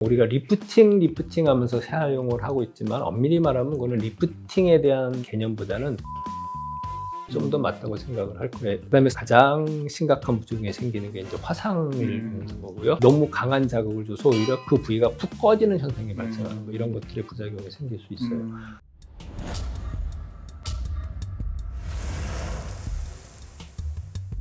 우리가 리프팅 하면서 사용을 하고 있지만 엄밀히 말하면 그거는 리프팅에 대한 개념보다는 좀 더 맞다고 생각을 할 거예요. 그 다음에 가장 심각한 부종에 생기는 게 이제 화상을 입는 거고요. 너무 강한 자극을 줘서 오히려 그 부위가 푹 꺼지는 현상이 발생하는 거, 이런 것들의 부작용이 생길 수 있어요.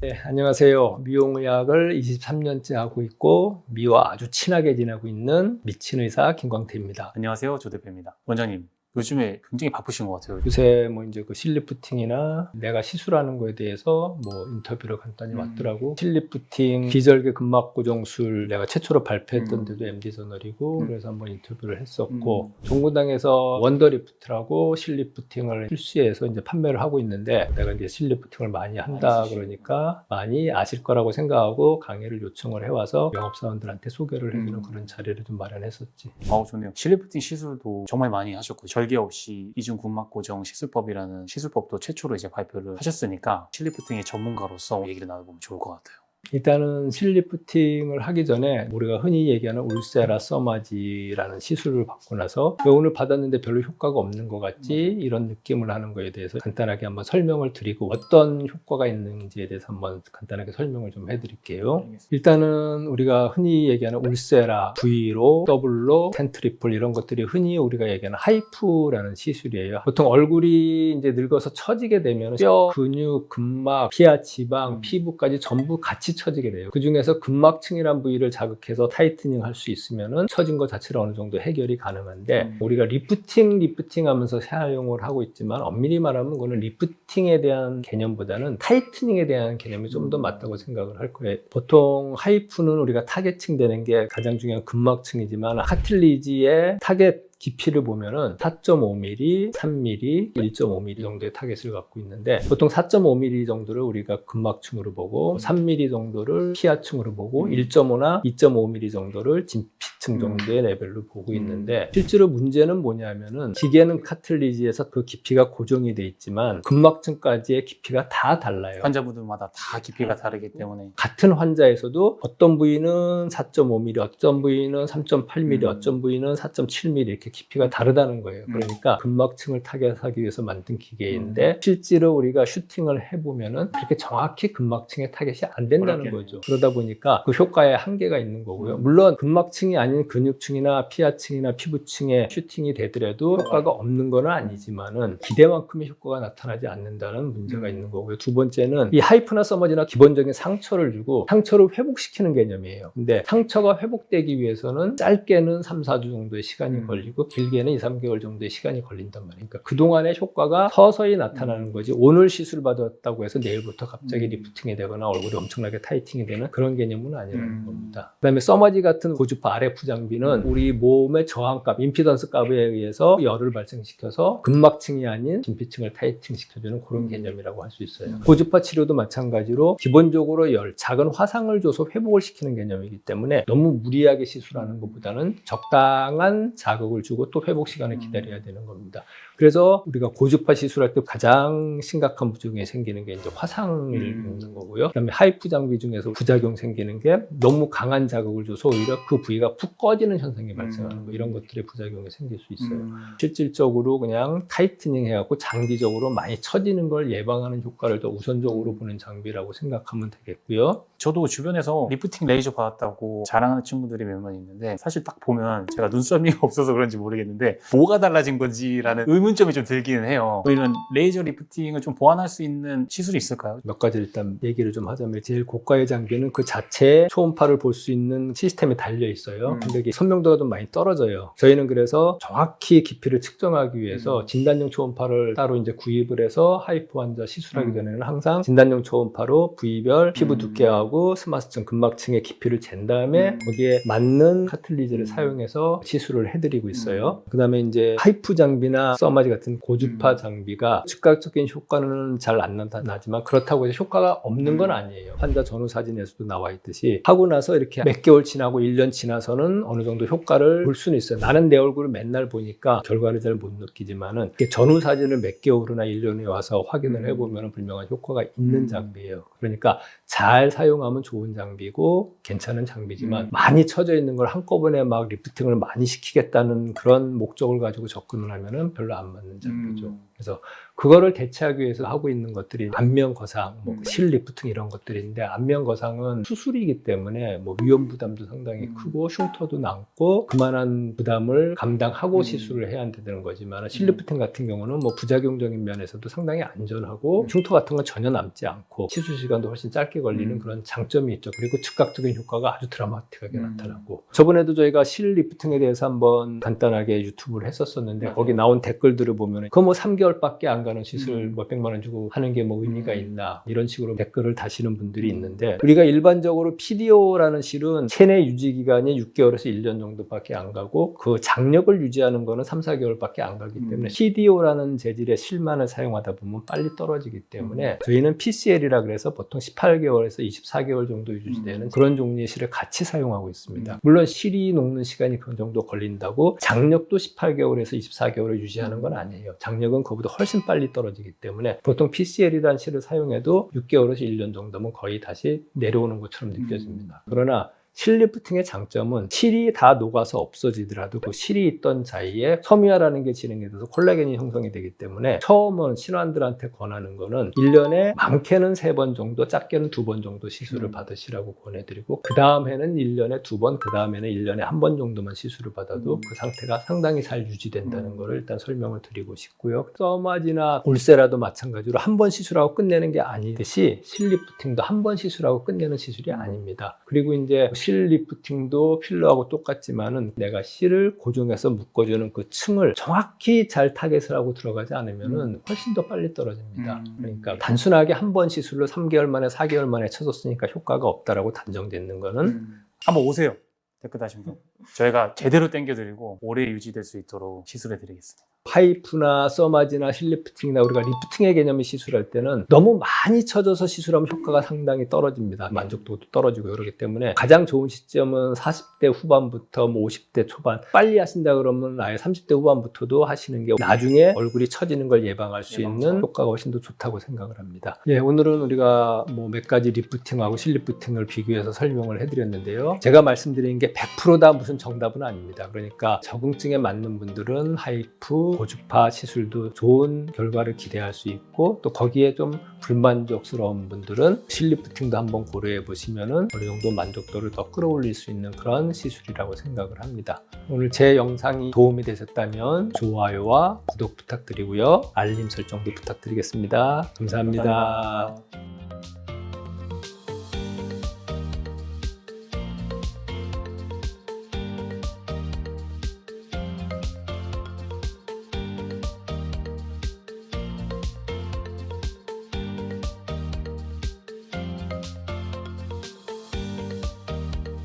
네, 안녕하세요. 미용의학을 23년째 하고 있고 미와 아주 친하게 지내고 있는 미친 의사 김광태입니다. 안녕하세요. 조 대표입니다. 원장님, 요즘에 굉장히 바쁘신 것 같아요. 요새 뭐 이제 그 실리프팅이나 내가 시술하는 거에 대해서 뭐 인터뷰를 간단히 왔더라고. 실리프팅 비절개 근막 고정술 내가 최초로 발표했던 데도 MD 저널이고 그래서 한번 인터뷰를 했었고 종근당에서 원더리프트라고 실리프팅을 필수해서 이제 판매를 하고 있는데 내가 이제 실리프팅을 많이 한다 그러니까 많이 아실 거라고 생각하고 강의를 요청을 해와서 영업사원들한테 소개를 해주는 그런 자리를 좀 마련했었지. 좋네요. 실리프팅 시술도 정말 많이 하셨고 절개 없이 이중 근막 고정 시술법이라는 시술법도 최초로 이제 발표를 하셨으니까 실리프팅의 전문가로서 얘기를 나눠보면 좋을 것 같아요. 일단은 실리프팅을 하기 전에 우리가 흔히 얘기하는 울세라 서마지라는 시술을 받고 나서 왜 오늘 받았는데 별로 효과가 없는 것 같지? 이런 느낌을 하는 거에 대해서 간단하게 한번 설명을 드리고 어떤 효과가 있는지에 대해서 한번 간단하게 설명을 좀 해드릴게요. 일단은 우리가 흔히 얘기하는 울세라, V로, 더블로, 텐트리플 이런 것들이 흔히 우리가 얘기하는 하이프라는 시술이에요. 보통 얼굴이 이제 늙어서 처지게 되면 뼈, 근육, 근막, 피하, 지방, 피부까지 전부 같이 처지게 돼요. 그 중에서 근막층이란 부위를 자극해서 타이트닝 할 수 있으면은 처진 것 자체로 어느 정도 해결이 가능한데 우리가 리프팅 하면서 사용을 하고 있지만 엄밀히 말하면 그거는 리프팅에 대한 개념보다는 타이트닝에 대한 개념이 좀 더 맞다고 생각을 할 거예요. 보통 하이프는 우리가 타겟층 되는 게 가장 중요한 근막층이지만 카틸리지의 타겟 깊이를 보면은 4.5mm, 3mm, 1.5mm 정도의 타겟을 갖고 있는데 보통 4.5mm 정도를 우리가 근막층으로 보고 3mm 정도를 피하층으로 보고 1.5나 2.5mm 정도를 진피층 정도의 레벨로 보고 있는데 실제로 문제는 뭐냐면은 기계는 카틸리지에서 그 깊이가 고정이 돼 있지만 근막층까지의 깊이가 다 달라요. 환자분들마다 다 깊이가 다르기 때문에 같은 환자에서도 어떤 부위는 4.5mm, 어떤 부위는 3.8mm, 어떤 부위는 4.7mm 이렇게 깊이가 다르다는 거예요. 그러니까 근막층을 타겟하기 위해서 만든 기계인데 실제로 우리가 슈팅을 해보면은 그렇게 정확히 근막층의 타겟이 안 된다는 거죠. 그러다 보니까 그 효과에 한계가 있는 거고요. 물론 근막층이 아닌 근육층이나 피하층이나 피부층에 슈팅이 되더라도 효과가 없는 건 아니지만은 기대만큼의 효과가 나타나지 않는다는 문제가 있는 거고요. 두 번째는 이 하이프나 서머지나 기본적인 상처를 주고 상처를 회복시키는 개념이에요. 근데 상처가 회복되기 위해서는 짧게는 3, 4주 정도의 시간이 걸리고 길게는 2, 3개월 정도의 시간이 걸린단 말이에요. 그러니까 그동안의 효과가 서서히 나타나는 거지 오늘 시술 받았다고 해서 내일부터 갑자기 리프팅이 되거나 얼굴이 엄청나게 타이팅이 되는 그런 개념은 아니라는 겁니다. 그 다음에 서머지 같은 고주파 RF 장비는 우리 몸의 저항값, 임피던스 값에 의해서 열을 발생시켜서 근막층이 아닌 진피층을 타이팅 시켜주는 그런 개념이라고 할 수 있어요. 고주파 치료도 마찬가지로 기본적으로 작은 화상을 줘서 회복을 시키는 개념이기 때문에 너무 무리하게 시술하는 것보다는 적당한 자극을 주고 또 회복 시간을 기다려야 되는 겁니다. 그래서 우리가 고주파 시술할 때 가장 심각한 부작용이 생기는 게 이제 화상을 입는 거고요. 그다음에 하이프 장비 중에서 부작용 생기는 게 너무 강한 자극을 줘서 오히려 그 부위가 푹 꺼지는 현상이 발생하는 거, 이런 것들의 부작용이 생길 수 있어요. 실질적으로 그냥 타이트닝 해갖고 장기적으로 많이 처지는 걸 예방하는 효과를 더 우선적으로 보는 장비라고 생각하면 되겠고요. 저도 주변에서 리프팅 레이저 받았다고 자랑하는 친구들이 몇 명 있는데 사실 딱 보면 제가 눈썰미가 없어서 그런지 모르겠는데 뭐가 달라진 건지라는 의문점이 좀 들기는 해요. 이런 레이저 리프팅을 좀 보완할 수 있는 시술이 있을까요? 몇 가지 일단 얘기를 좀 하자면 제일 고가의 장비는 그 자체의 초음파를 볼 수 있는 시스템이 달려 있어요. 근데 이게 선명도가 좀 많이 떨어져요. 저희는 그래서 정확히 깊이를 측정하기 위해서 진단용 초음파를 따로 이제 구입을 해서 하이프 환자 시술하기 전에는 항상 진단용 초음파로 부위별 피부 두께하고 스마스층, 근막층의 깊이를 잰 다음에 거기에 맞는 카틸리지를 사용해서 시술을 해드리고 있어요. 그 다음에 이제 하이프 장비나 서마지 같은 고주파 장비가 즉각적인 효과는 잘 안 나타나지만 그렇다고 해서 효과가 없는 건 아니에요. 환자 전후 사진에서도 나와 있듯이 하고 나서 이렇게 몇 개월 지나고 1년 지나서는 보면은 어느 정도 효과를 볼 수는 있어요. 나는 내 얼굴을 맨날 보니까 결과를 잘 못 느끼지만은 전후 사진을 몇 개월이나 1년에 와서 확인을 해보면 분명한 효과가 있는 장비예요. 그러니까 잘 사용하면 좋은 장비고 괜찮은 장비지만 많이 쳐져 있는 걸 한꺼번에 막 리프팅을 많이 시키겠다는 그런 목적을 가지고 접근을 하면은 별로 안 맞는 장비죠. 그래서 그거를 대체하기 위해서 하고 있는 것들이 안면 거상, 실 리프팅 이런 것들인데, 안면 거상은 수술이기 때문에 위험 부담도 상당히 크고 흉터도 남고 그만한 부담을 감당하고 시술을 해야 되는 거지만, 실 리프팅 같은 경우는 부작용적인 면에서도 상당히 안전하고 흉터 같은 건 전혀 남지 않고 시술 시간도 훨씬 짧게 걸리는 그런 장점이 있죠. 그리고 즉각적인 효과가 아주 드라마틱하게 나타나고, 저번에도 저희가 실 리프팅에 대해서 한번 간단하게 유튜브를 했었었는데 거기 나온 댓글들을 보면 그거 3개월밖에 안 가는 시술 몇백만 원 주고 하는 게 의미가 있나, 이런 식으로 댓글을 다시는 분들이 있는데, 우리가 일반적으로 PDO라는 실은 체내 유지 기간이 6개월에서 1년 정도밖에 안 가고 그 장력을 유지하는 거는 3, 4개월밖에 안 가기 때문에 PDO라는 재질의 실만을 사용하다 보면 빨리 떨어지기 때문에 저희는 PCL이라 그래서 보통 18개월에서 24개월 정도 유지되는 그런 종류의 실을 같이 사용하고 있습니다. 물론 실이 녹는 시간이 그 정도 걸린다고 장력도 18개월에서 24개월을 유지하는 건 아니에요. 장력은 그보다 훨씬 빨리 떨어지기 때문에 보통 PCL이라는 실을 사용해도 6개월에서 1년 정도면 거의 다시 내려오는 것처럼 느껴집니다. 그러나 실 리프팅의 장점은 실이 다 녹아서 없어지더라도 그 실이 있던 사이에 섬유화라는 게 진행이 돼서 콜라겐이 형성이 되기 때문에, 처음은 신환들한테 권하는 거는 1년에 많게는 3번 정도, 작게는 2번 정도 시술을 받으시라고 권해드리고, 그 다음 해는 1년에 2번, 그 다음 해는 1년에 1번 정도만 시술을 받아도 그 상태가 상당히 잘 유지된다는 거를 일단 설명을 드리고 싶고요. 써마지나 울세라도 마찬가지로 한 번 시술하고 끝내는 게 아니듯이 실 리프팅도 한 번 시술하고 끝내는 시술이 아닙니다. 그리고 이제 실 리프팅도 필러하고 똑같지만은 내가 실을 고정해서 묶어주는 그 층을 정확히 잘 타겟을 하고 들어가지 않으면은 훨씬 더 빨리 떨어집니다. 그러니까 단순하게 한 번 시술로 3개월 만에 4개월 만에 쳐줬으니까 효과가 없다라고 단정짓는 거는 한번 오세요. 댓글 다신 분. 저희가 제대로 당겨드리고 오래 유지될 수 있도록 시술해드리겠습니다. 하이프나 써마지나 실 리프팅이나 우리가 리프팅의 개념이 시술할 때는 너무 많이 쳐져서 시술하면 효과가 상당히 떨어집니다. 만족도도 떨어지고. 그렇기 때문에 가장 좋은 시점은 40대 후반부터 50대 초반, 빨리 하신다 그러면 아예 30대 후반부터도 하시는 게 나중에 얼굴이 처지는 걸 예방할 수 있는 효과가 훨씬 더 좋다고 생각을 합니다. 오늘은 우리가 몇 가지 리프팅하고 실 리프팅을 비교해서 설명을 해드렸는데요. 제가 말씀드린 게 100%다 무슨 정답은 아닙니다. 그러니까 적응증에 맞는 분들은 하이프, 고주파 시술도 좋은 결과를 기대할 수 있고, 또 거기에 좀 불만족스러운 분들은 실 리프팅도 한번 고려해 보시면은 어느 정도 만족도를 더 끌어올릴 수 있는 그런 시술이라고 생각을 합니다. 오늘 제 영상이 도움이 되셨다면 좋아요와 구독 부탁드리고요. 알림 설정도 부탁드리겠습니다. 감사합니다.